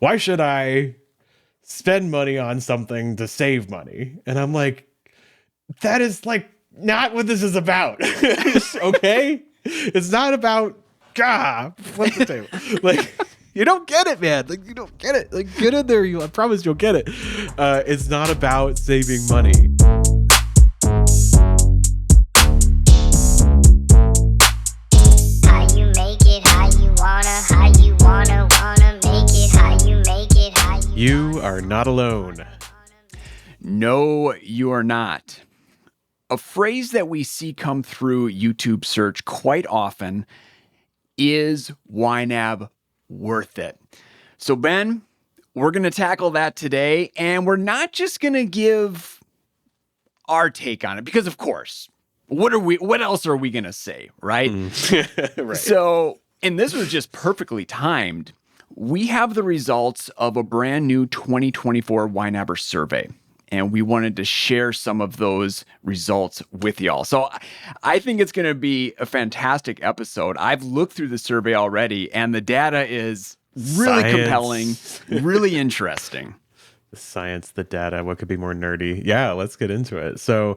why should I spend money on something to save money? And I'm like, that is like not what this is about. Okay? It's not about flip the table. Like, you don't get it, man. Like, you don't get it. Like, get in there. I promise you'll get it. It's not about saving money. How you make it, how you wanna make it, how you make it, how You are not alone. No, you are not. A phrase that we see come through YouTube search quite often is YNAB Worth It. So Ben, we're going to tackle that today, and we're not just going to give our take on it because, of course, what else are we going to say, right? Right. So, and this was just perfectly timed. We have the results of a brand new 2024 YNAB'er survey, and we wanted to share some of those results with y'all. So I think it's going to be a fantastic episode. I've looked through the survey already, and the data is really compelling, really interesting. The science, the data, what could be more nerdy? Yeah, let's get into it. So,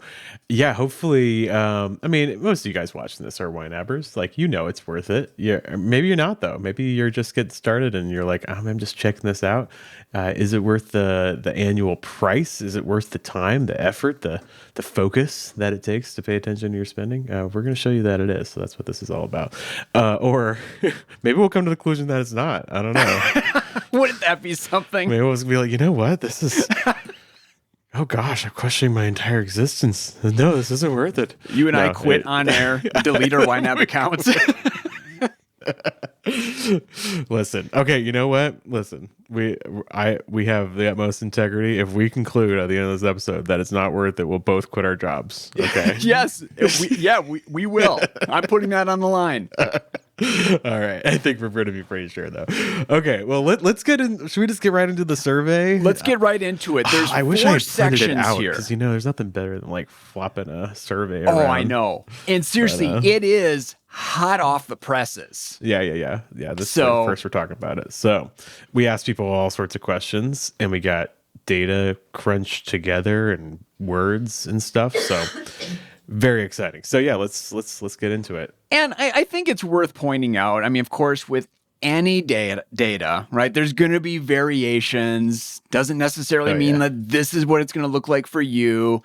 yeah, hopefully, I mean, most of you guys watching this are YNABers. Like, you know it's worth it. Yeah, maybe you're not, though. Maybe you're just getting started and you're like, I'm just checking this out. Is it worth the annual price? Is it worth the time, the effort, the focus that it takes to pay attention to your spending? We're going to show you that it is. So that's what this is all about. Or maybe we'll come to the conclusion that it's not. I don't know. Wouldn't that be something? Maybe we'll be like, you know what? This is, oh gosh, I'm questioning my entire existence. No, this isn't worth it. You and I quit on air, delete our YNAB accounts. Listen, okay, you know what? Listen, we have the utmost integrity. If we conclude at the end of this episode that it's not worth it, we'll both quit our jobs. Okay. Yes. We will. I'm putting that on the line. All right. I think we're going to be pretty sure, though. Okay. Well, let's get in. Should we just get right into the survey? Let's get right into it. There's I wish four I had printed it sections out here. because there's nothing better than like flopping a survey Oh, around. I know. And seriously, it is hot off the presses. Yeah. This is the first we're talking about it. So we asked people all sorts of questions, and we got data crunched together and words and stuff. So very exciting. So yeah, let's get into it. And I think it's worth pointing out. I mean, of course, with any data, right? There's going to be variations. Doesn't necessarily mean that this is what it's going to look like for you.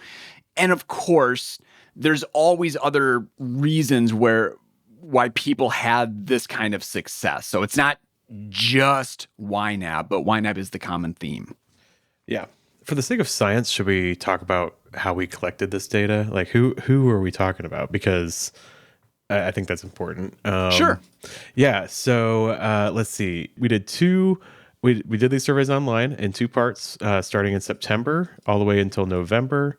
And of course, there's always other reasons why people had this kind of success. So it's not just YNAB, but YNAB is the common theme. Yeah. For the sake of science, should we talk about how we collected this data? Like who are we talking about? Because I think that's important. Sure. Yeah. So let's see. We did we did these surveys online in two parts, starting in September all the way until November.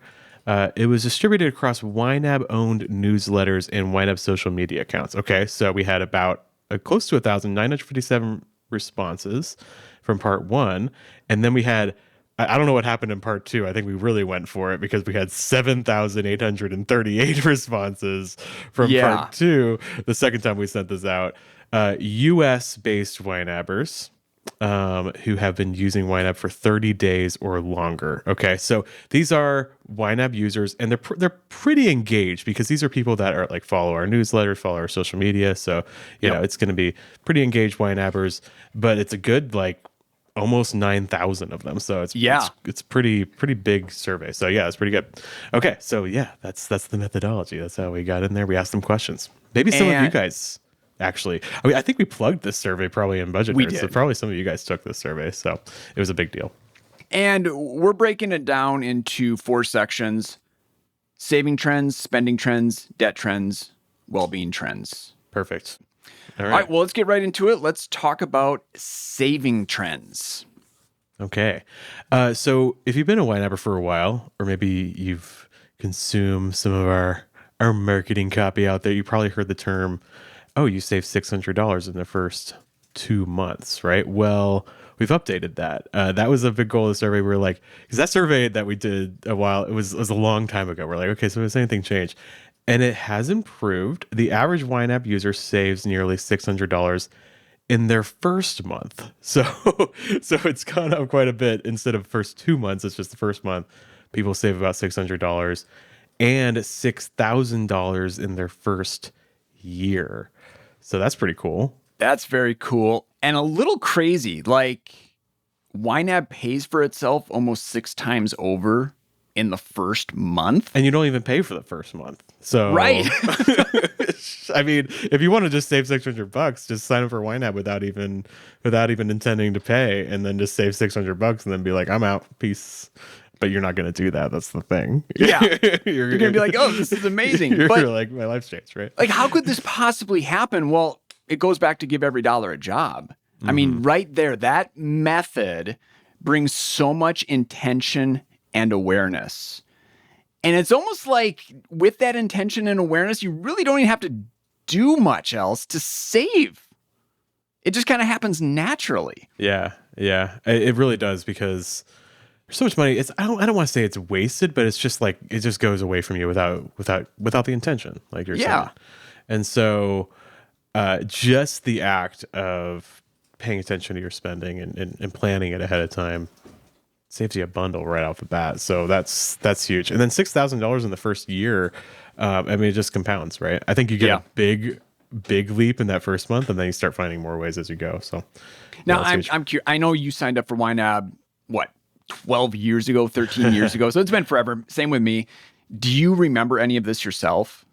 It was distributed across YNAB-owned newsletters and YNAB social media accounts. Okay, so we had about close to 1,957 responses from part one, and then we had, I don't know what happened in part two. I think we really went for it because we had 7,838 responses from part two, the second time we sent this out. US-based YNABers who have been using YNAB for 30 days or longer. Okay, so these are YNAB users, and they're pretty engaged because these are people that are like follow our newsletters, follow our social media. So you know it's going to be pretty engaged YNABers, but it's a good like almost 9,000 of them. So it's pretty big survey. So yeah, it's pretty good. Okay, so yeah, that's the methodology. That's how we got in there. We asked them questions. Maybe some of you guys. Actually, I mean, I think we plugged this survey probably in Budget Nerds, so probably some of you guys took this survey, so it was a big deal. And we're breaking it down into four sections: saving trends, spending trends, debt trends, well-being trends. Perfect. All right, well, let's get right into it. Let's talk about saving trends. Okay. So if you've been a YNABer for a while, or maybe you've consumed some of our marketing copy out there, you probably heard the term, oh, you saved $600 in the first 2 months, right? Well, we've updated that. That was a big goal of the survey. We were like, because that survey that we did it was a long time ago. We're like, okay, so has anything changed? And it has improved. The average YNAB user saves nearly $600 in their first month. So it's gone up quite a bit. Instead of first 2 months, it's just the first month. People save about $600 and $6,000 in their first year. So that's pretty cool. That's very cool. And a little crazy. Like, YNAB pays for itself almost 6 times over in the first month. And you don't even pay for the first month. So right. I mean, if you want to just save $600, just sign up for YNAB without even intending to pay, and then just save $600 and then be like, I'm out, peace. But you're not going to do that. That's the thing. Yeah. You're going to be like, oh, this is amazing. You're like, my life's changed, right? Like, how could this possibly happen? Well, it goes back to give every dollar a job. I mean, right there, that method brings so much intention and awareness. And it's almost like with that intention and awareness, you really don't even have to do much else to save. It just kind of happens naturally. Yeah. It really does, because there's so much money. I don't want to say it's wasted, but it's just like it just goes away from you without the intention, like you're saying. And so just the act of paying attention to your spending and planning it ahead of time saves you a bundle right off the bat. So that's huge. And then $6,000 in the first year, I mean, it just compounds, right? I think you get a big leap in that first month, and then you start finding more ways as you go. So now I'm curious. I know you signed up for YNAB, 12 years ago, 13 years ago. So it's been forever. Same with me. Do you remember any of this yourself?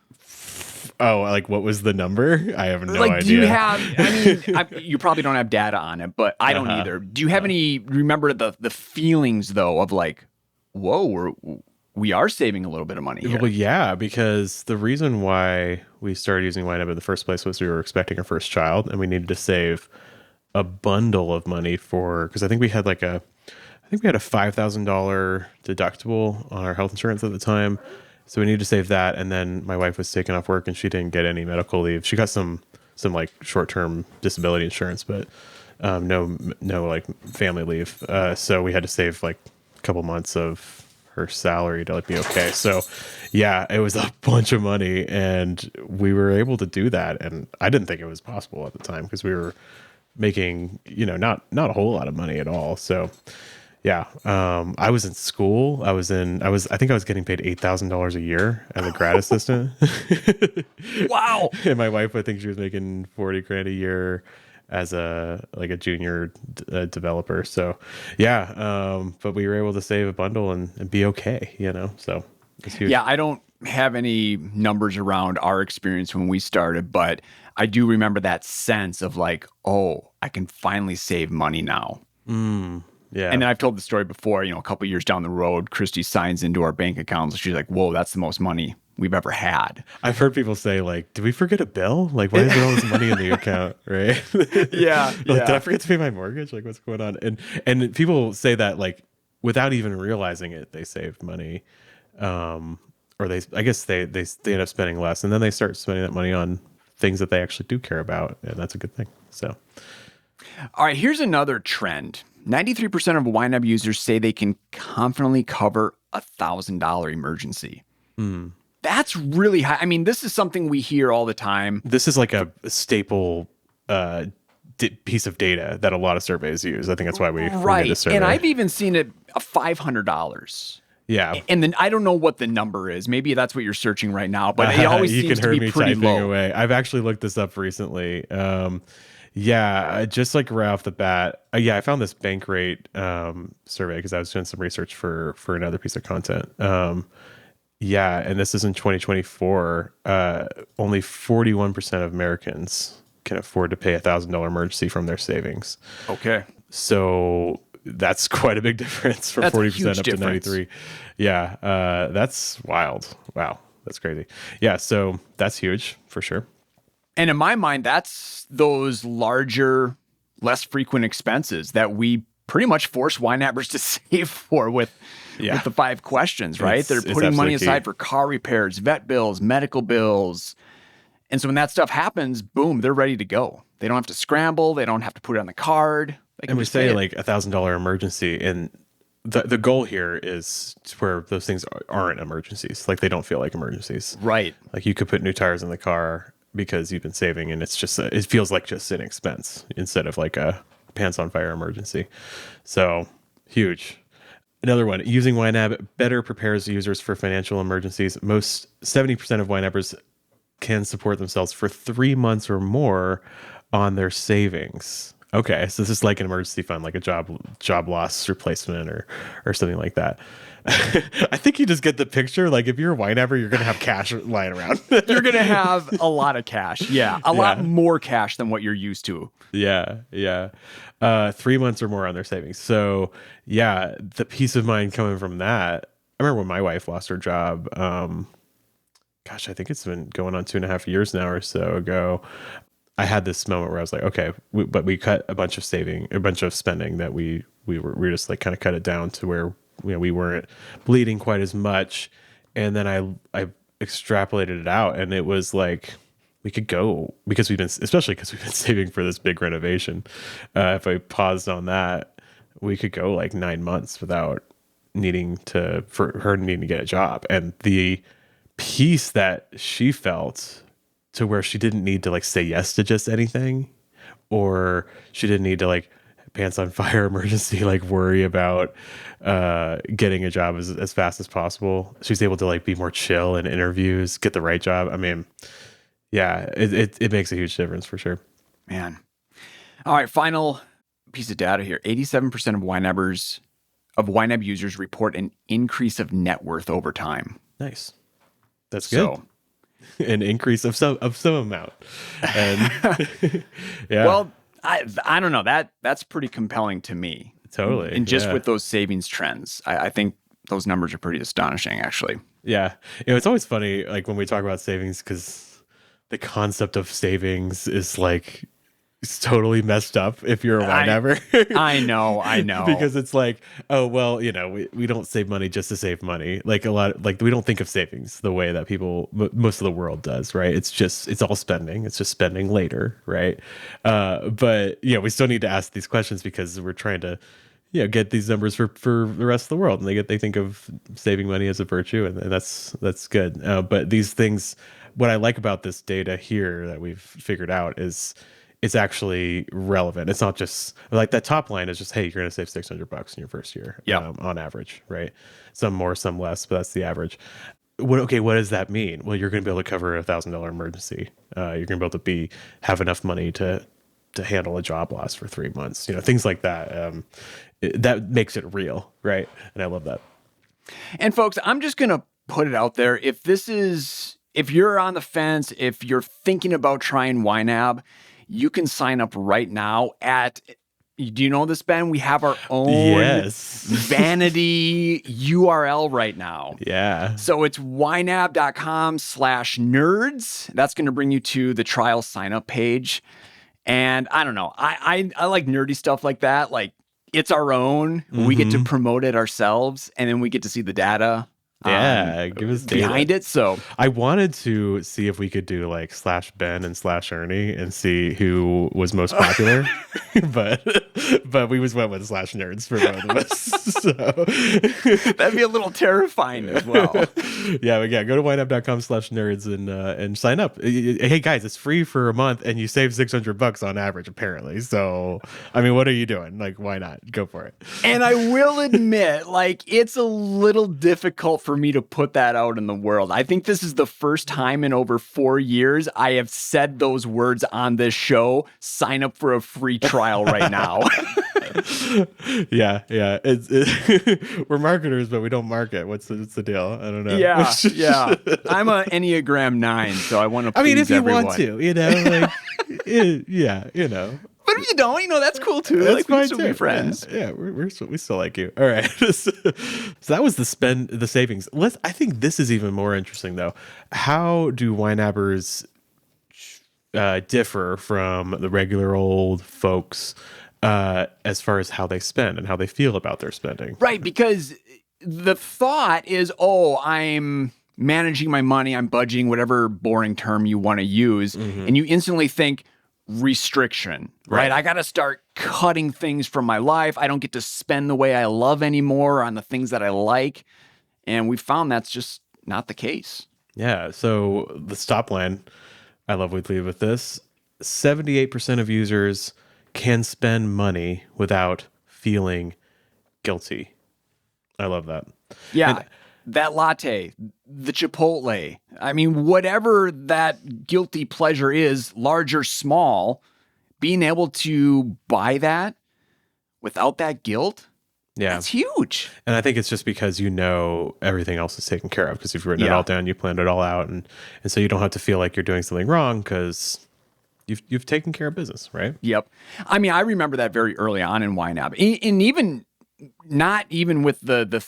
Oh, like what was the number? I have no idea. Do you have, I mean, you probably don't have data on it, but I don't either. Do you have remember the feelings though of like, whoa, we are saving a little bit of money here? Well, yeah, because the reason why we started using YNAB in the first place was we were expecting our first child, and we needed to save a bundle of money because I think we had a $5,000 deductible on our health insurance at the time. So we needed to save that. And then my wife was taken off work and she didn't get any medical leave. She got some like short-term disability insurance, but no like family leave. So we had to save like a couple months of her salary to like be okay. So yeah, it was a bunch of money, and we were able to do that. And I didn't think it was possible at the time, because we were making, not a whole lot of money at all. So yeah, I was in school. I think I was getting paid $8,000 a year as a grad assistant. Wow. And my wife, I think she was making $40,000 a year as a junior developer. So yeah, but we were able to save a bundle and be okay, so it's huge. Yeah, I don't have any numbers around our experience when we started, but I do remember that sense of like, oh, I can finally save money now. Yeah. And then I've told the story before, a couple years down the road, Christy signs into our bank accounts. She's like, whoa, that's the most money we've ever had. I've heard people say, like, did we forget a bill? Like, why is there all this money in the account? Right. Yeah. Did I forget to pay my mortgage? Like, what's going on? And people say that, like, without even realizing it, they saved money. Or I guess they end up spending less, and then they start spending that money on things that they actually do care about. And that's a good thing. So. All right, here's another trend. 93% of YNAB users say they can confidently cover a $1,000 emergency. That's really high. I mean, this is something we hear all the time. This is like a staple piece of data that a lot of surveys use. I think that's why we did this survey. And I've even seen it $500. Yeah. And then I don't know what the number is. Maybe that's what you're searching right now, but it always seems to be pretty low. Away. I've actually looked this up recently. Yeah, just like right off the bat. I found this bank rate survey because I was doing some research for another piece of content. Yeah, and this is in 2024. Only 41% of Americans can afford to pay $1,000 emergency from their savings. Okay. So that's quite a big difference from 40% up to 93%. Yeah, that's wild. Wow, that's crazy. Yeah, so that's huge for sure. And in my mind, that's those larger, less frequent expenses that we pretty much force YNABers to save for with the 5 questions, right? They're putting money aside for car repairs, vet bills, medical bills. And so when that stuff happens, boom, they're ready to go. They don't have to scramble. They don't have to put it on the card. And we say like $1,000 emergency, and the goal here is where those things aren't emergencies. Like they don't feel like emergencies. Right. Like you could put new tires in the car, because you've been saving, and it's just it feels like just an expense instead of like a pants on fire emergency. So huge. Another one, using YNAB better prepares users for financial emergencies. Most 70% of YNABers can support themselves for 3 months or more on their savings. Okay, so this is like an emergency fund, like a job loss replacement or something like that. I think you just get the picture. Like if you're a YNABer, you're going to have cash lying around. You're going to have a lot of cash. Yeah, a lot more cash than what you're used to. Yeah. 3 months or more on their savings. So yeah, the peace of mind coming from that. I remember when my wife lost her job. Gosh, I think it's been going on 2.5 years now or so ago. I had this moment where I was like, okay, but we cut a bunch of spending that we were just like kind of cut it down to where we weren't bleeding quite as much. And then I extrapolated it out, and it was like we could go, especially because we've been saving for this big renovation. If I paused on that, we could go like 9 months without for her needing to get a job. And the peace that she felt, to where she didn't need to like say yes to just anything, or she didn't need to like pants on fire emergency, like worry about getting a job as fast as possible. She's able to like be more chill in interviews, get the right job. I mean, yeah, it makes a huge difference for sure. Man. All right, final piece of data here. 87% of YNAB users report an increase of net worth over time. Nice. That's good. An increase of some amount. And yeah. Well, I don't know. That's pretty compelling to me. Totally. And just with those savings trends, I think those numbers are pretty astonishing, actually. Yeah. It's always funny, like when we talk about savings, because the concept of savings is like, it's totally messed up if you're a YNABer. I know. Because it's like, oh, well, we don't save money just to save money. Like we don't think of savings the way that most of the world does, right? It's all spending. It's just spending later, right? But we still need to ask these questions because we're trying to, get these numbers for the rest of the world. And they think of saving money as a virtue, and that's good. But these things, what I like about this data here that we've figured out is, it's actually relevant. It's not just like that top line is just, hey, you're going to save $600 in your first year, on average, right? Some more, some less, but that's the average. What does that mean? Well, you're going to be able to cover $1,000 emergency. You're going to be able to have enough money to handle a job loss for 3 months. Things like that. That makes it real, right? And I love that. And folks, I'm just going to put it out there. If you're on the fence, if you're thinking about trying YNAB, you can sign up right now do you know this, Ben? We have our own vanity URL right now. Yeah. So it's ynab.com/nerds. That's going to bring you to the trial sign up page. And I don't know. I like nerdy stuff like that. Like it's our own. Mm-hmm. We get to promote it ourselves, and then we get to see the data. Yeah, give us behind it. So I wanted to see if we could do like /Ben and /Ernie and see who was most popular, but we just went with /nerds for both of us. So that'd be a little terrifying as well. Yeah, go to ynab.com/nerds and sign up. Hey guys, it's free for a month and you save $600 on average apparently. So I mean, what are you doing? Like, why not? Go for it. And I will admit, like, it's a little difficult for me to put that out in the world. I think this is the first time in over 4 years I have said those words on this show. Sign up for a free trial right now. Yeah. We're marketers, but we don't market. What's the deal? I don't know. Yeah. I'm a Enneagram 9, so I want to please if you everyone. Want to, But if you don't, that's cool too. That's like, fine we still be friends. Yeah, we still like you. All right. So that was the savings. I think this is even more interesting though. How do YNABers differ from the regular old folks as far as how they spend and how they feel about their spending? Right, because the thought is, I'm managing my money, I'm budgeting, whatever boring term you want to use, and you instantly think restriction, right? I got to start cutting things from my life. I don't get to spend the way I love anymore on the things that I like. And we found that's just not the case. Yeah. So the stop line I love we lead with this. 78% of users can spend money without feeling guilty. I love that. Yeah. That latte, the Chipotle. I mean, whatever that guilty pleasure is, large or small, being able to buy that without that guilt, that's huge. And I think it's just because you know everything else is taken care of, because you've written it all down, you planned it all out, and so you don't have to feel like you're doing something wrong because you've taken care of business, right? Yep. I mean, I remember that very early on in YNAB, and even not even with the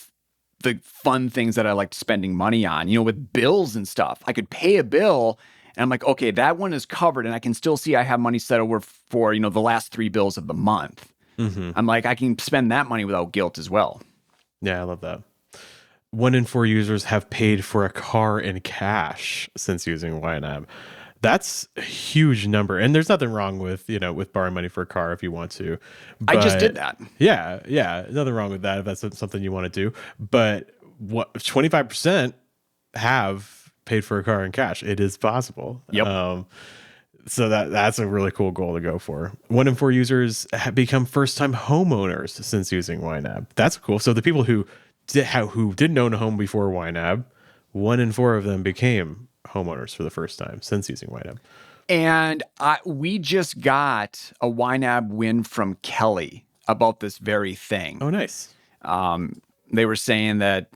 fun things that I liked spending money on, with bills and stuff. I could pay a bill and I'm like, okay, that one is covered, and I can still see I have money set over for, the last 3 bills of the month. Mm-hmm. I'm like, I can spend that money without guilt as well. Yeah, I love that. 1 in 4 users have paid for a car in cash since using YNAB. That's a huge number. And there's nothing wrong with, with borrowing money for a car if you want to. But I just did that. Yeah. Nothing wrong with that if that's something you want to do. But 25% have paid for a car in cash. It is possible. Yep. So that's a really cool goal to go for. 1 in 4 users have become first-time homeowners since using YNAB. That's cool. So the people who didn't own a home before YNAB, 1 in 4 of them became homeowners for the first time since using YNAB. And we just got a YNAB win from Kelly about this very thing. Oh, nice. They were saying that,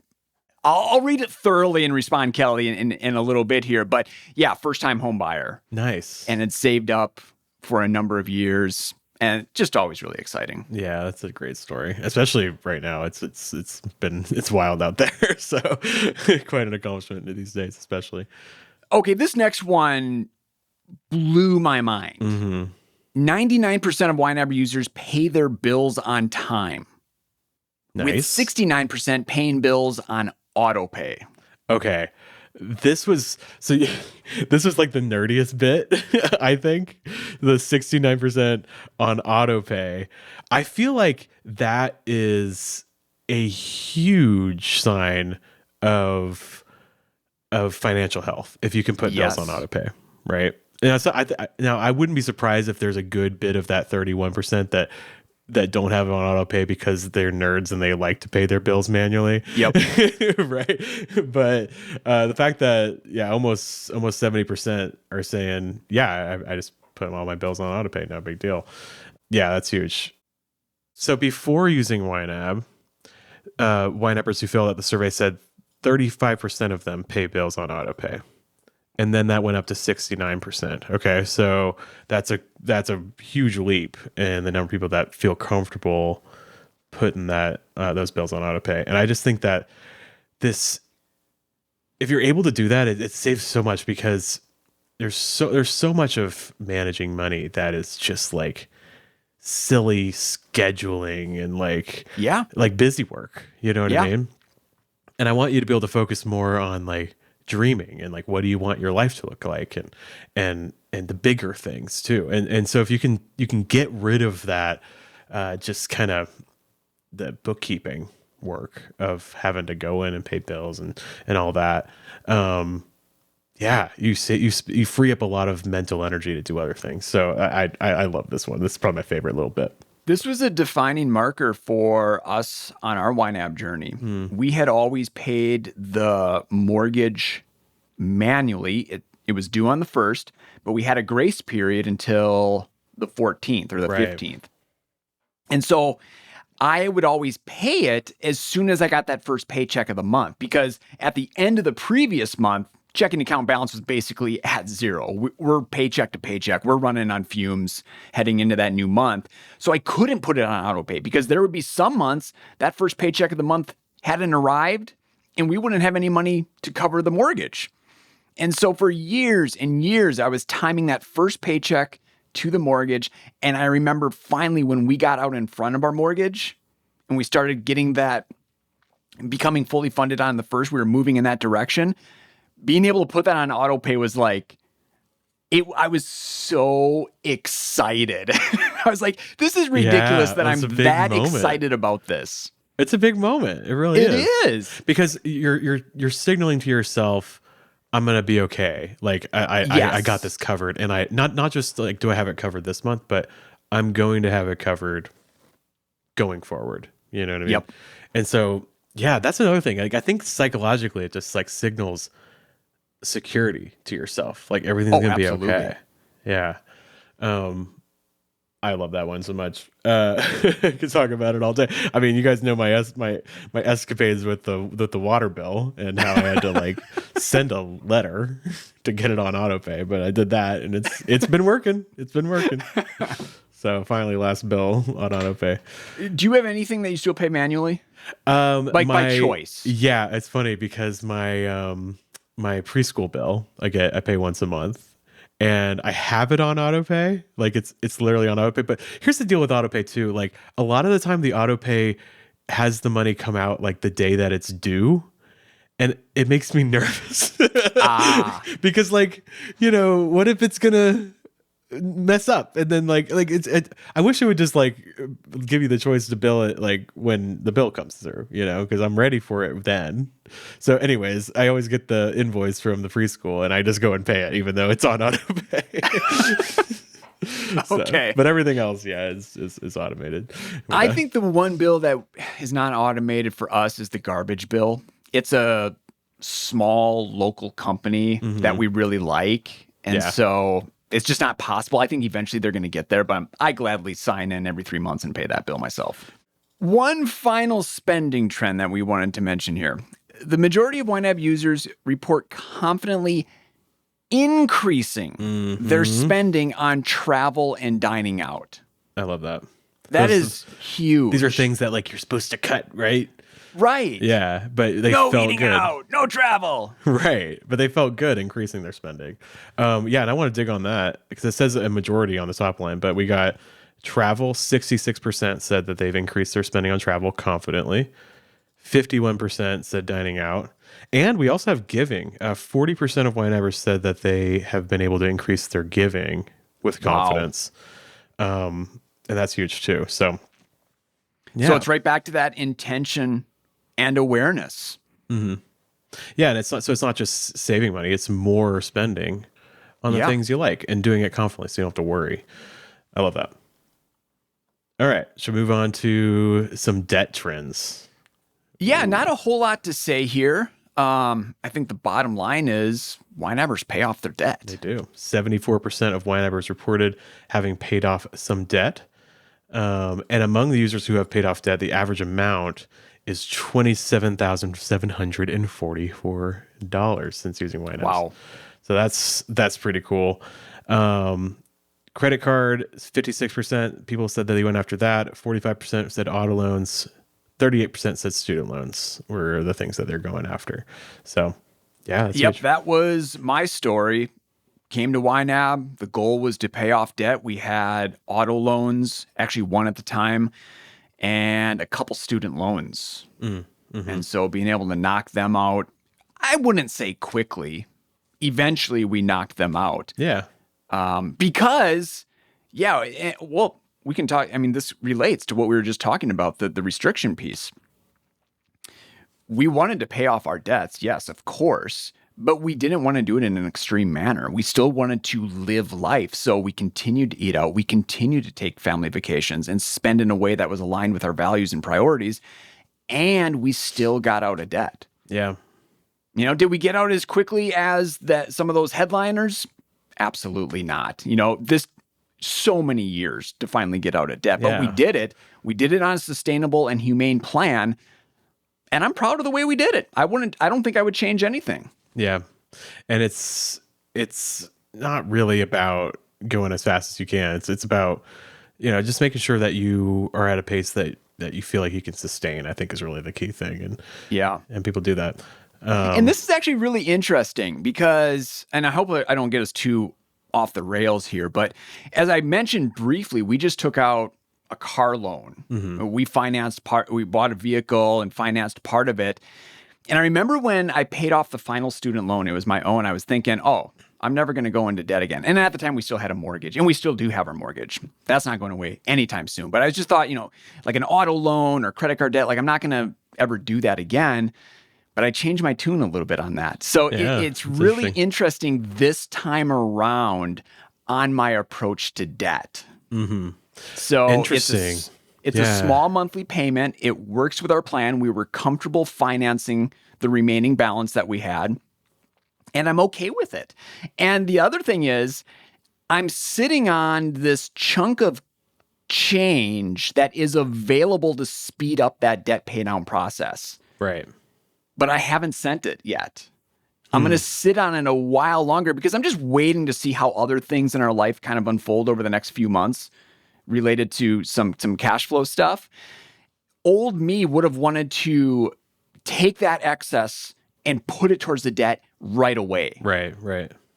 I'll read it thoroughly and respond, Kelly, in a little bit here. But yeah, first-time home buyer. Nice. And had saved up for a number of years, and just always really exciting. Yeah, that's a great story, especially right now. It's wild out there, so quite an accomplishment these days, especially. Okay, this next one blew my mind. 99% of YNAB users pay their bills on time. Nice. With 69% paying bills on auto pay. Okay. This was like the nerdiest bit, I think. The 69% on auto pay. I feel like that is a huge sign of financial health if you can put bills on auto pay, right? Now, now I wouldn't be surprised if there's a good bit of that 31% that don't have it on auto pay because they're nerds and they like to pay their bills manually. Yep. Right. But the fact that almost 70% are saying, I just put all my bills on auto pay, no big deal. Yeah, that's huge. So before using YNAB, YNABers who filled out the survey said 35% of them pay bills on auto pay. And then that went up to 69%. Okay, so that's a huge leap in the number of people that feel comfortable putting those bills on auto pay. And I just think that if you're able to do that, it saves so much, because there's so much of managing money that is just like silly scheduling and like busy work. You know what I mean? And I want you to be able to focus more on like dreaming and like, what do you want your life to look like, and the bigger things too. And so if you can get rid of that, just kind of the bookkeeping work of having to go in and pay bills and all that. You free up a lot of mental energy to do other things. So I love this one. This is probably my favorite little bit. This was a defining marker for us on our YNAB journey. We had always paid the mortgage manually. It was due on the 1st, but we had a grace period until the 14th or the 15th. And so I would always pay it as soon as I got that first paycheck of the month, because at the end of the previous month, checking account balance was basically at zero. We're paycheck to paycheck. We're running on fumes heading into that new month. So I couldn't put it on auto pay, because there would be some months that first paycheck of the month hadn't arrived and we wouldn't have any money to cover the mortgage. And so for years and years, I was timing that first paycheck to the mortgage. And I remember finally when we got out in front of our mortgage and we started getting that, becoming fully funded on the first, we were moving in that direction. Being able to put that on auto pay was like, I was so excited. I was like, this is ridiculous that I'm that excited about this. It's a big moment. It really is. It is. Because you're signaling to yourself I'm gonna be okay. Like I got this covered, and I not just like do I have it covered this month, but I'm going to have it covered going forward. You know what I mean? Yep. And so yeah, that's another thing. Like I think psychologically, it just like signals security to yourself. Like everything's gonna be okay. Yeah. I love that one so much. I could talk about it all day. I mean, you guys know my escapades with the water bill and how I had to like send a letter to get it on autopay, but I did that and it's been working. It's been working. So finally, last bill on autopay. Do you have anything that you still pay manually? By choice? Yeah, it's funny because my my preschool bill I pay once a month. And I have it on autopay, like it's literally on autopay. But here's the deal with autopay too. Like a lot of the time the autopay has the money come out like the day that it's due. And it makes me nervous because like, you know, what if it's gonna mess up? And then I wish it would just like give you the choice to bill it like when the bill comes through, you know, because I'm ready for it then. So anyways, I always get the invoice from the preschool and I just go and pay it even though it's on autopay. Okay. But everything else, yeah, is automated. I think the one bill that is not automated for us is the garbage bill. It's a small local company that we really like. And so it's just not possible. I think eventually they're going to get there, but I gladly sign in every 3 months and pay that bill myself. One final spending trend that we wanted to mention here. The majority of YNAB users report confidently increasing their spending on travel and dining out. I love that. That is huge. These are things that like you're supposed to cut, right? Right. Yeah, but they no felt eating good. out, no travel. Right, but they felt good increasing their spending. Yeah, and I want to dig on that because it says a majority on the top line, but we got travel. 66% said that they've increased their spending on travel confidently. 51% said dining out. And we also have giving. 40% of YNABers said that they have been able to increase their giving with confidence. Wow. And that's huge too. So, yeah. So it's right back to that intention and awareness. Mm-hmm. Yeah, and it's not just saving money; it's more spending on the things you like and doing it confidently, so you don't have to worry. I love that. All right, should we move on to some debt trends? Yeah, not a whole lot to say here. I think the bottom line is YNABers pay off their debt. They do. 74% of YNABers reported having paid off some debt. And among the users who have paid off debt, the average amount is $27,744 since using YNABs. Wow. So that's pretty cool. Credit card, 56% people said that they went after that. 45% said auto loans. 38% said student loans were the things that they're going after. So, yeah. That's huge. That was my story. Came to YNAB. The goal was to pay off debt. We had auto loans, actually one at the time, and a couple student loans. Mm-hmm. And so being able to knock them out, I wouldn't say quickly. Eventually, we knocked them out. Yeah. Because, well, we can talk. I mean, this relates to what we were just talking about, the restriction piece. We wanted to pay off our debts, yes, of course, but we didn't want to do it in an extreme manner. We still wanted to live life. So we continued to eat out. We continued to take family vacations and spend in a way that was aligned with our values and priorities. And we still got out of debt. Yeah. You know, did we get out as quickly as some of those headliners? Absolutely not. You know, so many years to finally get out of debt, but we did it. We did it on a sustainable and humane plan. And I'm proud of the way we did it. I don't think I would change anything. Yeah. And it's not really about going as fast as you can. It's about, you know, just making sure that you are at a pace that you feel like you can sustain, I think is really the key thing. And people do that. And this is actually really interesting because, and I hope I don't get us too off the rails here, but as I mentioned briefly, we just took out a car loan. Mm-hmm. We bought a vehicle and financed part of it. And I remember when I paid off the final student loan, it was my own, I was thinking, I'm never going to go into debt again. And at the time we still had a mortgage, and we still do have our mortgage. That's not going away anytime soon. But I just thought, like an auto loan or credit card debt, like I'm not going to ever do that again. But I changed my tune a little bit on that. So it's really interesting this time around on my approach to debt. Mm-hmm. So interesting. It's a small monthly payment. It works with our plan. We were comfortable financing the remaining balance that we had, and I'm okay with it. And the other thing is, I'm sitting on this chunk of change that is available to speed up that debt pay down process. Right. But I haven't sent it yet. I'm going to sit on it a while longer because I'm just waiting to see how other things in our life kind of unfold over the next few months related to some cash flow stuff. Old me would have wanted to take that excess and put it towards the debt right away. Right.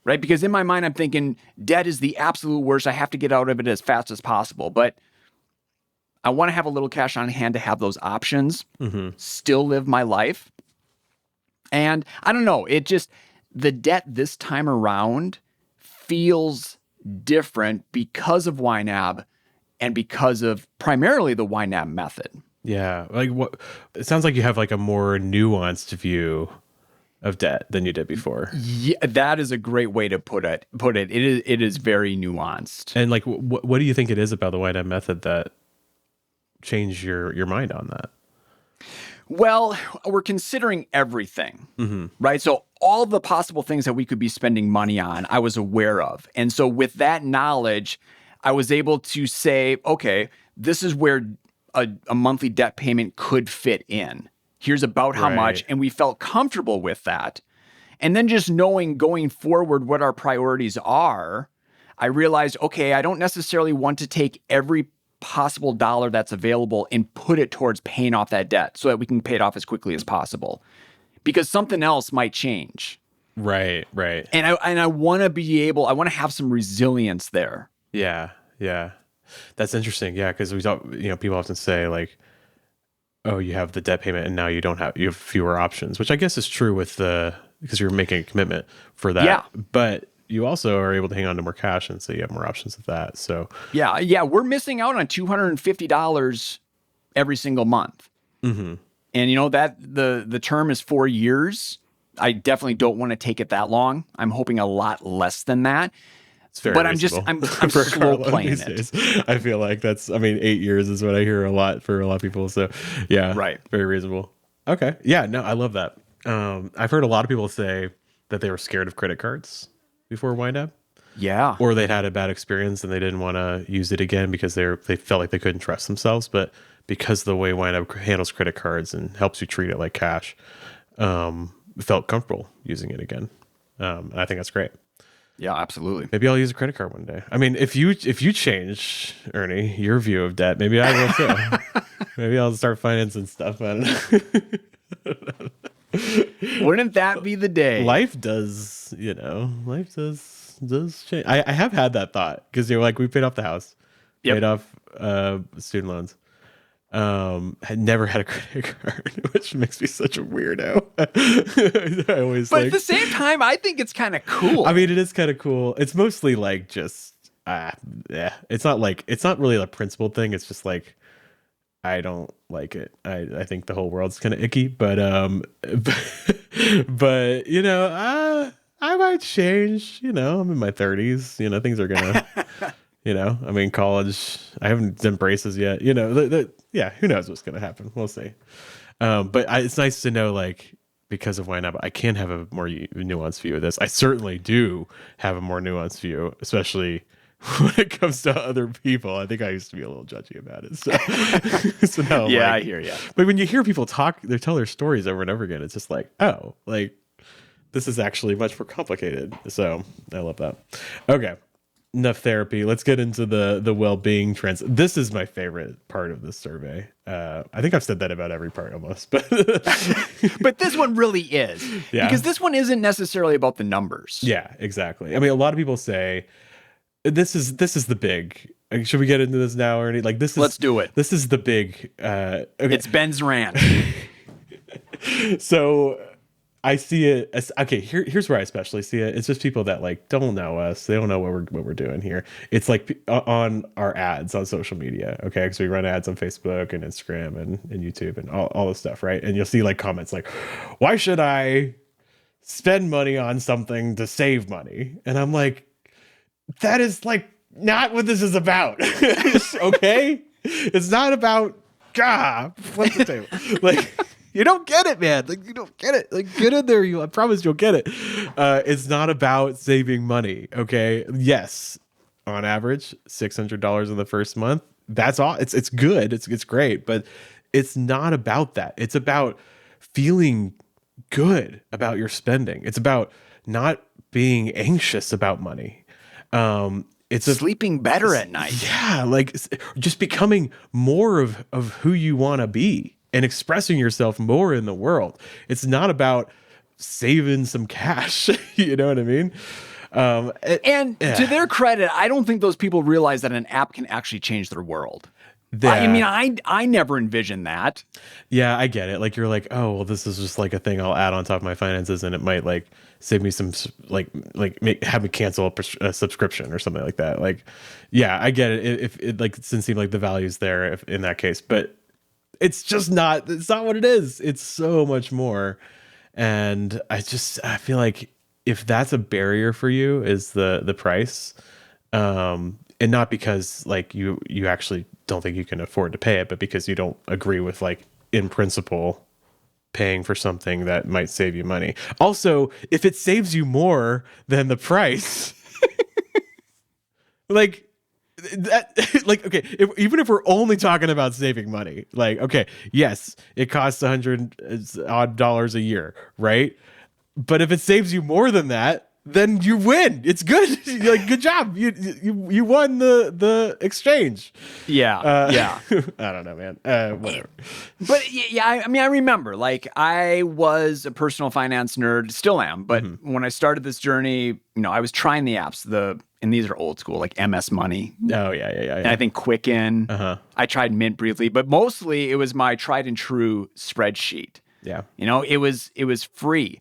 Right? Because in my mind, I'm thinking debt is the absolute worst. I have to get out of it as fast as possible. But I want to have a little cash on hand to have those options, still live my life. And I don't know, the debt this time around feels different because of YNAB and because of primarily the YNAB method. Yeah. Like it sounds like you have like a more nuanced view of debt than you did before. Yeah, that is a great way to put it. It is very nuanced. And like, what do you think it is about the YNAB method that changed your mind on that? Well, we're considering everything, right? So all the possible things that we could be spending money on, I was aware of. And so with that knowledge, I was able to say, okay, this is where a monthly debt payment could fit in. Here's about how much. And we felt comfortable with that. And then just knowing going forward what our priorities are, I realized, okay, I don't necessarily want to take every possible dollar that's available and put it towards paying off that debt so that we can pay it off as quickly as possible, because something else might change. Right. And I want to I want to have some resilience there. Yeah. That's interesting. Yeah. Cause we talk, people often say like, oh, you have the debt payment and now you have fewer options, which I guess is true because you're making a commitment for that. Yeah. But you also are able to hang on to more cash, and so you have more options of that. So yeah, we're missing out on $250 every single month. And that the term is 4 years. I definitely don't want to take it that long. I'm hoping a lot less than that. It's very but reasonable. I'm slow playing it. Days. I feel like 8 years is what I hear a lot for a lot of people. So yeah, right, very reasonable. Okay, yeah, no, I love that. I've heard a lot of people say that they were scared of credit cards before YNAB. Yeah. Or they'd had a bad experience and they didn't want to use it again because they felt like they couldn't trust themselves. But because of the way YNAB handles credit cards and helps you treat it like cash, felt comfortable using it again. And I think that's great. Yeah, absolutely. Maybe I'll use a credit card one day. I mean, if you change, Ernie, your view of debt, maybe I will too. Maybe I'll start financing stuff. I don't know. Wouldn't that be the day? Life does change. I have had that thought because you're like, we paid off the house, paid off student loans. Had never had a credit card, which makes me such a weirdo. I always, but at the same time, I think it's kind of cool. I mean, it is kind of cool. It's mostly like just, it's not really a principled thing. It's just like, I don't like it. I think the whole world's kind of icky, but I might change. I'm in my 30s. Things are gonna, I'm in college. I haven't done braces yet. Who knows what's gonna happen? We'll see. But it's nice to know, like, because of YNAB, I can have a more nuanced view of this. I certainly do have a more nuanced view, especially when it comes to other people. I think I used to be a little judgy about it. So now, yeah, I hear you. But when you hear people talk, they tell their stories over and over again. It's just like, oh, like this is actually much more complicated. So I love that. Okay, enough therapy. Let's get into the well-being trends. This is my favorite part of this survey. I think I've said that about every part almost, but but this one really is, because this one isn't necessarily about the numbers. Yeah, exactly. I mean, a lot of people say, This is the big. Should we get into this now, Ernie? Like this is. Let's do it. This is the big. Okay. It's Ben's rant. So, I see it as, okay, here's where I especially see it. It's just people that like don't know us. They don't know what we're doing here. It's like on our ads on social media. Okay. Because we run ads on Facebook and Instagram and YouTube and all this stuff. Right. And you'll see like comments like, why should I spend money on something to save money? And I'm like, that is like not what this is about. Okay. It's not about, flip the table. Like, you don't get it, man. Like, you don't get it. Like, get in there. I promise you'll get it. It's not about saving money. Okay. Yes. On average, $600 in the first month. That's all. It's good. It's great, but it's not about that. It's about feeling good about your spending. It's about not being anxious about money. It's sleeping better at night. Yeah. Like just becoming more of who you want to be. And expressing yourself more in the world. It's not about saving some cash. You know what I mean? To their credit, I don't think those people realize that an app can actually change their world. I mean, I never envisioned that. Yeah, I get it. Like you're like, oh, well, this is just like a thing I'll add on top of my finances, and it might like save me some have me cancel a subscription or something like that. Like, yeah, I get it. If it like it doesn't seem like the value's there in that case, but it's just not. It's not what it is. It's so much more, and I feel like if that's a barrier for you is the price, and not because like you actually don't think you can afford to pay it, but because you don't agree with like in principle paying for something that might save you money. Also, if it saves you more than the price, like. Like, okay, even if we're only talking about saving money, like, okay, yes, it costs $100 odd a year, right? But if it saves you more than that, then you win. It's good. Like, good job. You won the exchange. Yeah. Yeah. I don't know, man. Whatever. But yeah, I mean, I remember, like, I was a personal finance nerd, still am. But when I started this journey, I was trying the apps, and these are old school, like MS Money. Oh, yeah. And I think Quicken. I tried Mint briefly, but mostly it was my tried and true spreadsheet. Yeah. It was free.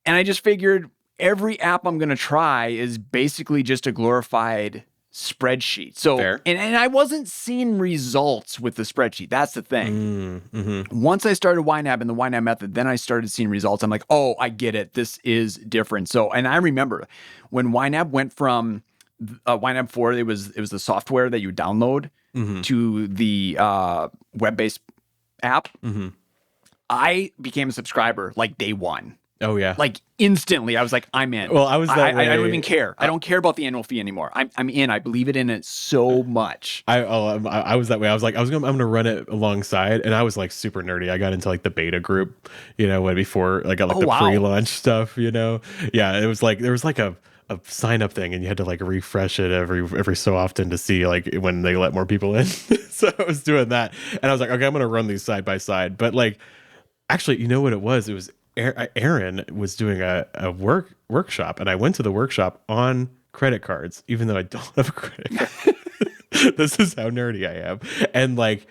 And I just figured every app I'm going to try is basically just a glorified spreadsheet. So, and I wasn't seeing results with the spreadsheet. That's the thing. Once I started YNAB and the YNAB method, then I started seeing results. I'm like, oh, I get it. This is different. So, and I remember when YNAB went from YNAB 4, it was the software that you download to the web-based app. I became a subscriber like day one. Oh, yeah. Like instantly, I was like, I'm in. Well, I was that way. I don't even care. I don't care about the annual fee anymore. I'm in. I believe in it so much. I was that way. I was like, I'm gonna run it alongside, and I was like super nerdy. I got into like the beta group, when before like got like the pre-launch stuff. Yeah, it was like there was like a sign up thing, and you had to like refresh it every so often to see like when they let more people in. So I was doing that, and I was like, okay, I'm gonna run these side by side. But like, actually, you know what it was? It was Aaron was doing a workshop, and I went to the workshop on credit cards, even though I don't have a credit card. This is how nerdy I am. And like,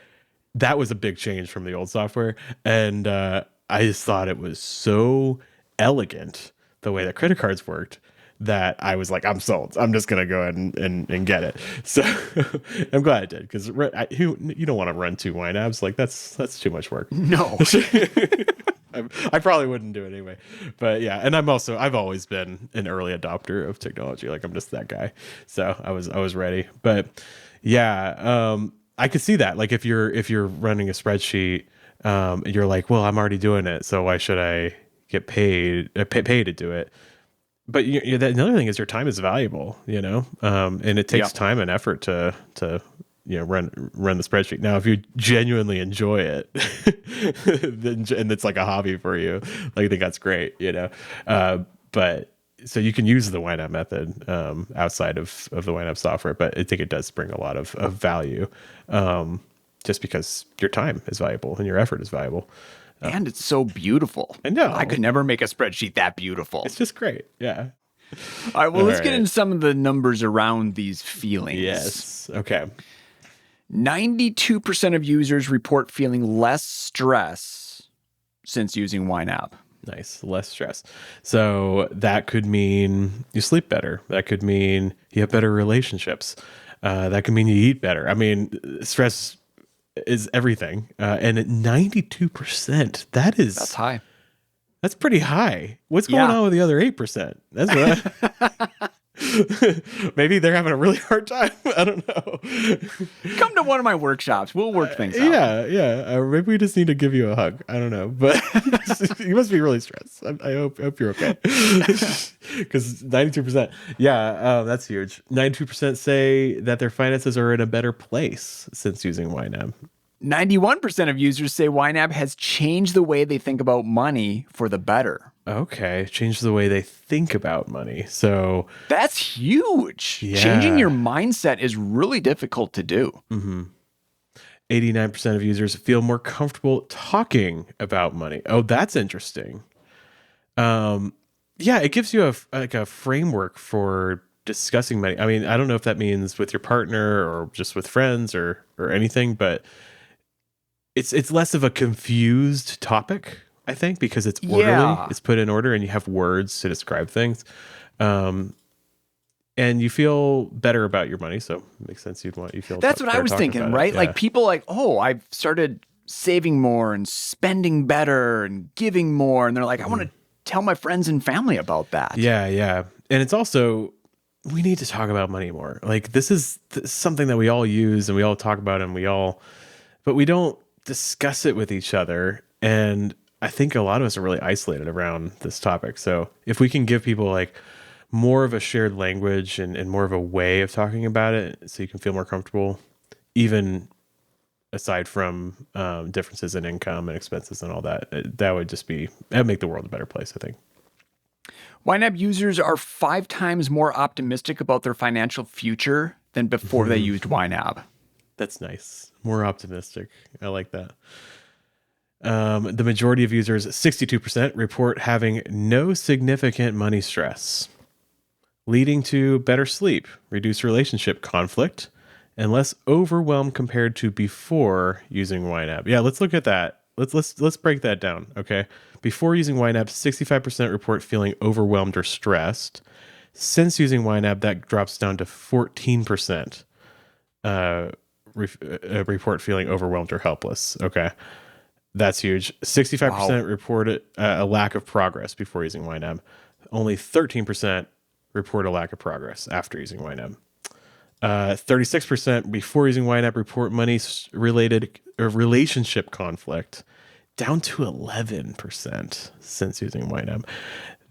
that was a big change from the old software. And I just thought it was so elegant the way that credit cards worked that I was like, I'm sold. I'm just going to go ahead and get it. So I'm glad I did, because you don't want to run 2 YNABs. Like that's too much work. No. I probably wouldn't do it anyway, but yeah. And I've always been an early adopter of technology. Like I'm just that guy. So I was ready, but yeah, I could see that. Like if you're running a spreadsheet, you're like, well, I'm already doing it, so why should I get paid to do it? But another thing is your time is valuable, and it takes time and effort to run the spreadsheet. Now, if you genuinely enjoy it, and it's like a hobby for you, like I think that's great, but so you can use the YNAB method outside of the YNAB software, but I think it does bring a lot of value, just because your time is valuable and your effort is valuable. And it's so beautiful. I know. I could never make a spreadsheet that beautiful. It's just great. Yeah. All right. Well, let's get into some of the numbers around these feelings. Yes. Okay. 92% of users report feeling less stress since using YNAB. Nice. Less stress. So that could mean you sleep better. That could mean you have better relationships. That could mean you eat better. I mean, stress is everything. And at 92%, That's high. That's pretty high. What's going on with the other 8%? That's what maybe they're having a really hard time. I don't know. Come to one of my workshops. We'll work things out. Yeah. Maybe we just need to give you a hug. I don't know, but you must be really stressed. I hope you're okay. Because 92%, that's huge. 92% say that their finances are in a better place since using YNAB. 91% of users say YNAB has changed the way they think about money for the better. Okay, change the way they think about money. So that's huge. Yeah. Changing your mindset is really difficult to do. 89% of users feel more comfortable talking about money. Oh, that's interesting. It gives you a framework for discussing money. I mean, I don't know if that means with your partner or just with friends or anything, but it's less of a confused topic, I think, because it's orderly. Yeah. It's put in order and you have words to describe things. And you feel better about your money, so it makes sense you feel. That's what I was thinking, right? Like people I've started saving more and spending better and giving more, and they're like, I want to tell my friends and family about that. Yeah. And it's also, we need to talk about money more. Like this is something that we all use and we all talk about but we don't discuss it with each other. And I think a lot of us are really isolated around this topic. So if we can give people like more of a shared language and more of a way of talking about it, so you can feel more comfortable, even aside from differences in income and expenses and all that, that'd make the world a better place, I think. YNAB users are 5 times more optimistic about their financial future than before they used YNAB. That's nice. More optimistic. I like that. The majority of users, 62%, report having no significant money stress, leading to better sleep, reduced relationship conflict, and less overwhelmed compared to before using YNAB. Yeah, let's look at that. Let's break that down, okay? Before using YNAB, 65% report feeling overwhelmed or stressed. Since using YNAB, that drops down to 14%. Report feeling overwhelmed or helpless. Okay. That's huge. 65% reported a lack of progress before using YNAB. Only 13% report a lack of progress after using YNAB. 36% before using YNAB report money-related relationship conflict, down to 11% since using YNAB.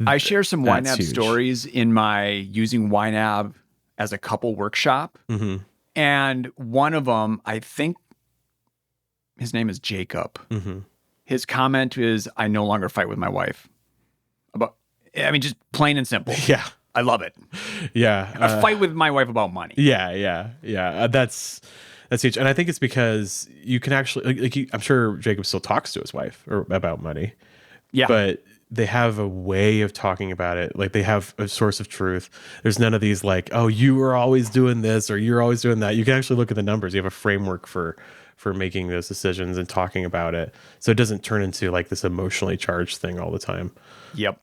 I share some YNAB stories in my using YNAB as a couple workshop. Mm-hmm. And one of them, I think his name is Jacob. Mm-hmm. His comment is, I no longer fight with my wife. Just plain and simple. Yeah. I love it. Yeah. I fight with my wife about money. Yeah. That's huge. And I think it's because you can actually, I'm sure Jacob still talks to his wife about money. Yeah. But they have a way of talking about it. Like they have a source of truth. There's none of these like, oh, you are always doing this or you're always doing that. You can actually look at the numbers. You have a framework for making those decisions and talking about it. So it doesn't turn into like this emotionally charged thing all the time. Yep.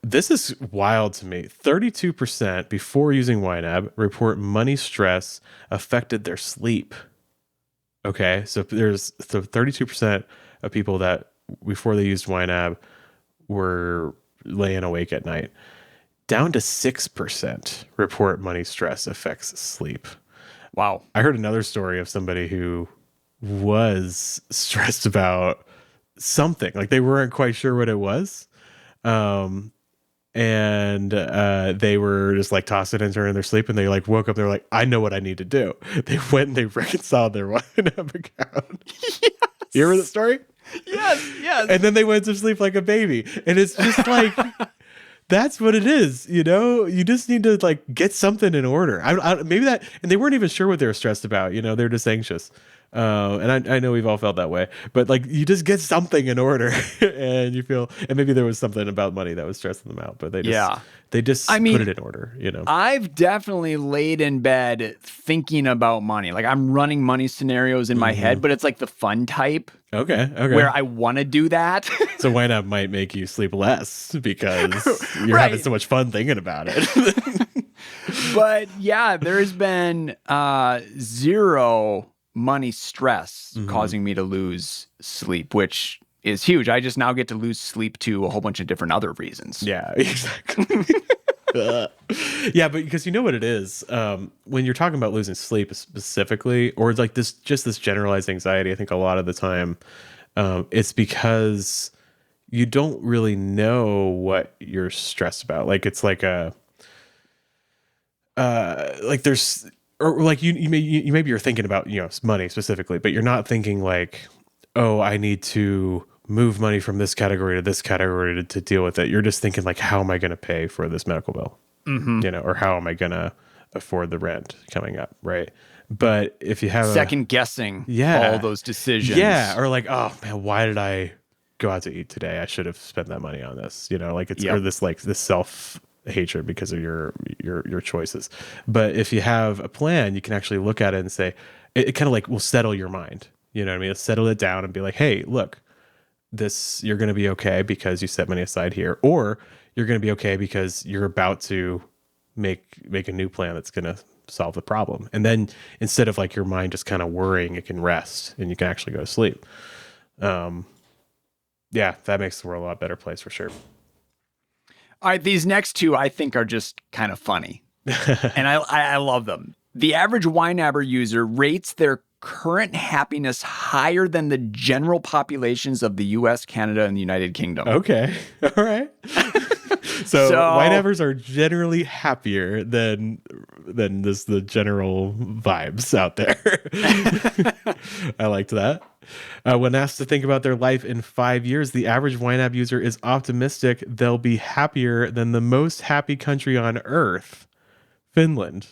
This is wild to me. 32% before using YNAB report money stress affected their sleep. Okay. So 32% of people that before they used YNAB were laying awake at night, down to 6% report money stress affects sleep. Wow. I heard another story of somebody who was stressed about something, like they weren't quite sure what it was. And they were just like tossing and turning in their sleep, and they like woke up. They're like, I know what I need to do. They went and they reconciled their YNAB account. Yes. You remember the story? Yes. And then they went to sleep like a baby. And it's just like, that's what it is. You know, you just need to like get something in order. Maybe that, and they weren't even sure what they were stressed about. You know, they're just anxious. And I know we've all felt that way, but like you just get something in order and you feel, and maybe there was something about money that was stressing them out, but they just I mean, put it in order, you know? I've definitely laid in bed thinking about money. Like I'm running money scenarios in my head, but it's like the fun type. Okay. Where I want to do that. So YNAB might make you sleep less because you're having so much fun thinking about it. But yeah, there's been zero money stress causing me to lose sleep, which is huge. I just now get to lose sleep to a whole bunch of different other reasons. Yeah, exactly. Yeah, but because you know what it is, when you're talking about losing sleep specifically, or like this generalized anxiety, I think a lot of the time, it's because you don't really know what you're stressed about. Like it's like like there's, or like maybe you're thinking about, you know, money specifically, but you're not thinking like, oh, I need to move money from this category to this category to deal with it. You're just thinking like, how am I going to pay for this medical bill? You know, or how am I going to afford the rent coming up? Right. But if you have second guessing all those decisions. Yeah. Or like, oh man, why did I go out to eat today? I should have spent that money on this, you know, like it's, or this self hatred because of your choices. But if you have a plan, you can actually look at it and say, it kind of like will settle your mind. You know what I mean? It'll settle it down and be like, hey, look, you're going to be okay because you set money aside here, or you're going to be okay because you're about to make a new plan that's going to solve the problem. And then instead of like your mind just kind of worrying, it can rest and you can actually go to sleep. Yeah, that makes the world a lot better place for sure. All right, these next two I think are just kind of funny, and I love them. The average YNABer user rates their current happiness higher than the general populations of the U.S., Canada, and the United Kingdom. Okay, all right. So YNABers are generally happier than the general vibes out there. I liked that. When asked to think about their life in 5 years, the average YNAB user is optimistic they'll be happier than the most happy country on earth, Finland,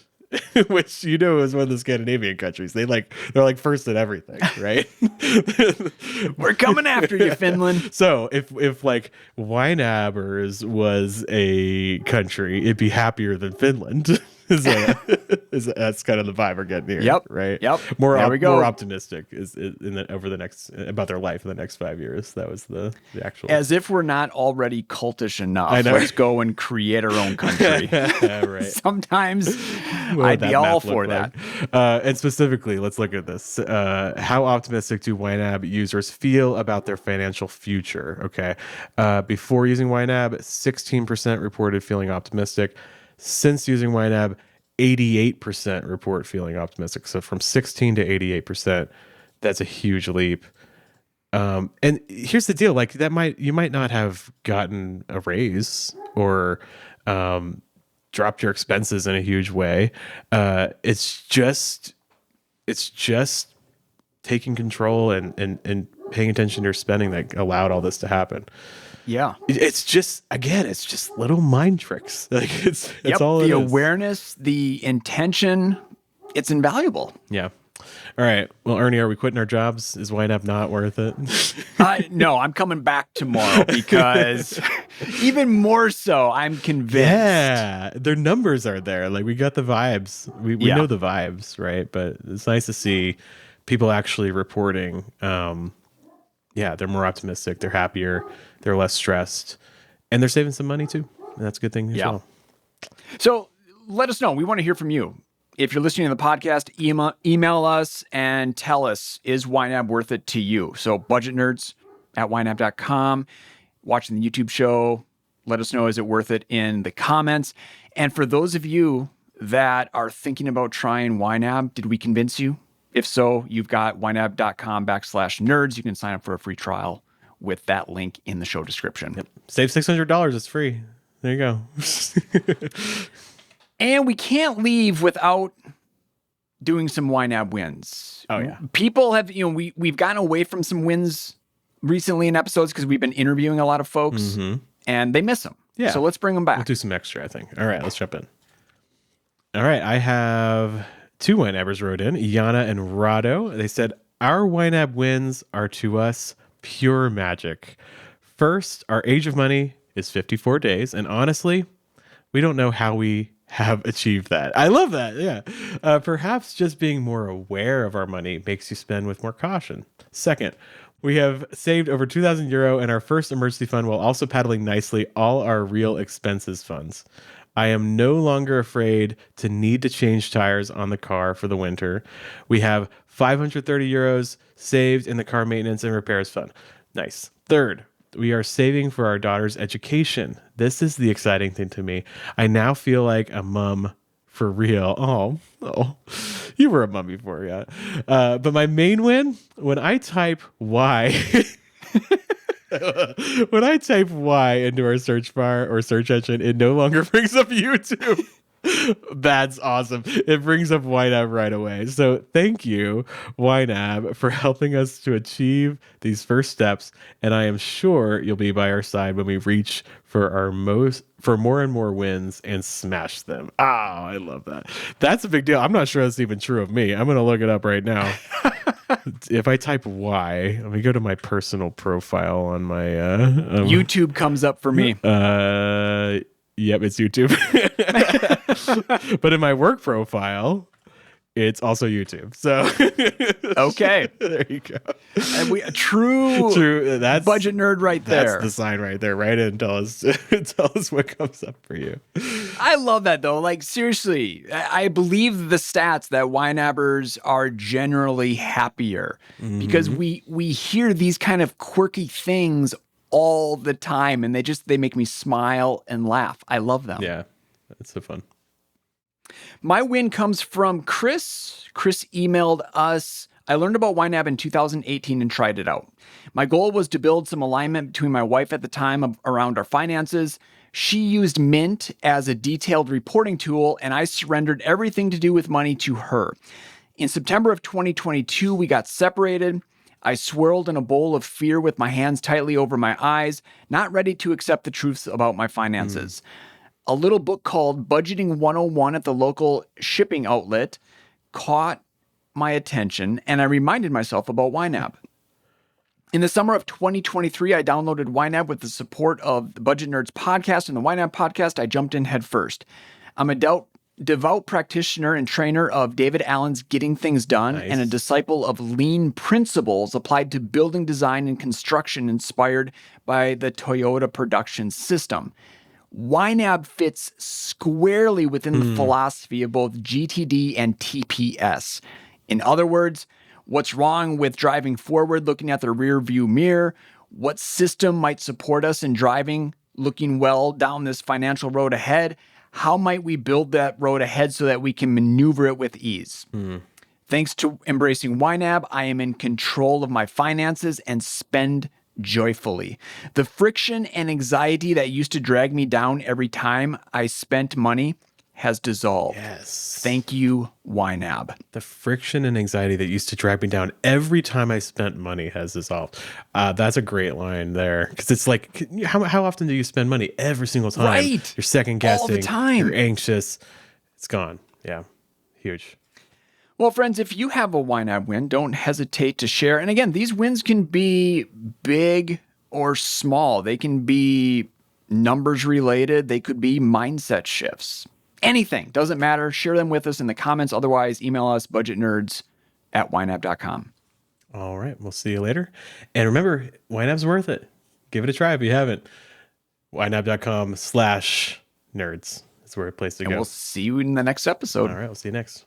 which you know is one of the Scandinavian countries. They're like first at everything, right? We're coming after you, Finland. So if like YNABers was a country, it'd be happier than Finland. That's kind of the vibe we're getting here. Yep. Right. Yep. More optimistic about their life in the next 5 years. That was the actual. As if we're not already cultish enough. I know. Let's go and create our own country. Right. Sometimes I'd be all for that. And specifically, let's look at this. How optimistic do YNAB users feel about their financial future? Okay. Before using YNAB, 16% reported feeling optimistic. Since using YNAB, 88% report feeling optimistic. So from 16 to 88%, that's a huge leap. And here's the deal: like you might not have gotten a raise or dropped your expenses in a huge way. It's just taking control and paying attention to your spending that allowed all this to happen. Yeah. It's just little mind tricks. Like it's all the awareness, the intention, it's invaluable. Yeah. All right. Well, Ernie, are we quitting our jobs? Is YNAB not worth it? No, I'm coming back tomorrow because even more so, I'm convinced. Yeah, their numbers are there. Like we got the vibes. We know the vibes, right? But it's nice to see people actually reporting. They're more optimistic. They're happier. They're less stressed, and they're saving some money too. And that's a good thing as well. So let us know. We want to hear from you. If you're listening to the podcast, email us and tell us, is YNAB worth it to you? So budgetnerds@ynab.com. Watching the YouTube show, let us know, is it worth it in the comments? And for those of you that are thinking about trying YNAB, did we convince you? If so, you've got ynab.com/nerds. You can sign up for a free trial with that link in the show description. Yep. Save $600. It's free. There you go. And we can't leave without doing some YNAB wins. Oh, yeah. People have, we've gotten away from some wins recently in episodes because we've been interviewing a lot of folks and they miss them. Yeah. So let's bring them back. We'll do some extra, I think. All right, let's jump in. All right, I have two YNABers wrote in, Yana and Rado. They said, our YNAB wins are to us pure magic. First, our age of money is 54 days. And honestly, we don't know how we have achieved that. I love that. Yeah. Perhaps just being more aware of our money makes you spend with more caution. Second, we have saved over 2,000 euro in our first emergency fund while also paddling nicely all our real expenses funds. I am no longer afraid to need to change tires on the car for the winter. We have 530 euros saved in the car maintenance and repairs fund. Nice. Third, we are saving for our daughter's education. This is the exciting thing to me. I now feel like a mom for real. Oh, you were a mom before, yeah. But my main win, when I type Y, when I type Y into our search bar or search engine, it no longer brings up YouTube. That's awesome. It brings up YNAB right away. So thank you, YNAB, for helping us to achieve these first steps. And I am sure you'll be by our side when we reach for more and more wins and smash them. Oh, I love that. That's a big deal. I'm not sure that's even true of me. I'm going to look it up right now. If I type Y, let me go to my personal profile on my YouTube comes up for me. Yep, it's YouTube. But in my work profile, it's also YouTube. So okay, there you go. And a true that's budget nerd right there. That's the sign right there. Write it and tell us what comes up for you. I love that though. Like seriously, I believe the stats that YNABers are generally happier because we hear these kind of quirky things all the time, and they make me smile and laugh. I love them. Yeah, that's so fun. My win comes from Chris. Chris emailed us. I learned about YNAB in 2018 and tried it out. My goal was to build some alignment between my wife at the time around our finances. She used Mint as a detailed reporting tool, and I surrendered everything to do with money to her. In September of 2022, we got separated. I swirled in a bowl of fear with my hands tightly over my eyes, not ready to accept the truths about my finances. A little book called Budgeting 101 at the local shipping outlet caught my attention, and I reminded myself about YNAB. In the summer of 2023, I downloaded YNAB with the support of the Budget Nerds podcast and the YNAB podcast. I jumped in head first. I'm a devout practitioner and trainer of David Allen's Getting Things Done and a disciple of lean principles applied to building design and construction inspired by the Toyota production system. YNAB fits squarely within the philosophy of both GTD and TPS. In other words, what's wrong with driving forward, looking at the rear view mirror? What system might support us in driving, looking well down this financial road ahead? How might we build that road ahead so that we can maneuver it with ease? Thanks to embracing YNAB, I am in control of my finances and spend joyfully. The friction and anxiety that used to drag me down every time I spent money has dissolved. Yes. Thank you, YNAB. The friction and anxiety that used to drag me down every time I spent money has dissolved. That's a great line there. Because it's like, how often do you spend money? Every single time. Right. You're second guessing. All the time. You're anxious. It's gone. Yeah. Huge. Well, friends, if you have a YNAB win, don't hesitate to share. And again, these wins can be big or small. They can be numbers related. They could be mindset shifts. Anything. Doesn't matter. Share them with us in the comments. Otherwise, email us budgetnerds@ynab.com. All right. We'll see you later. And remember, YNAB's worth it. Give it a try if you haven't. ynab.com/nerds. That's where a place to go. And we'll see you in the next episode. All right. We'll see you next.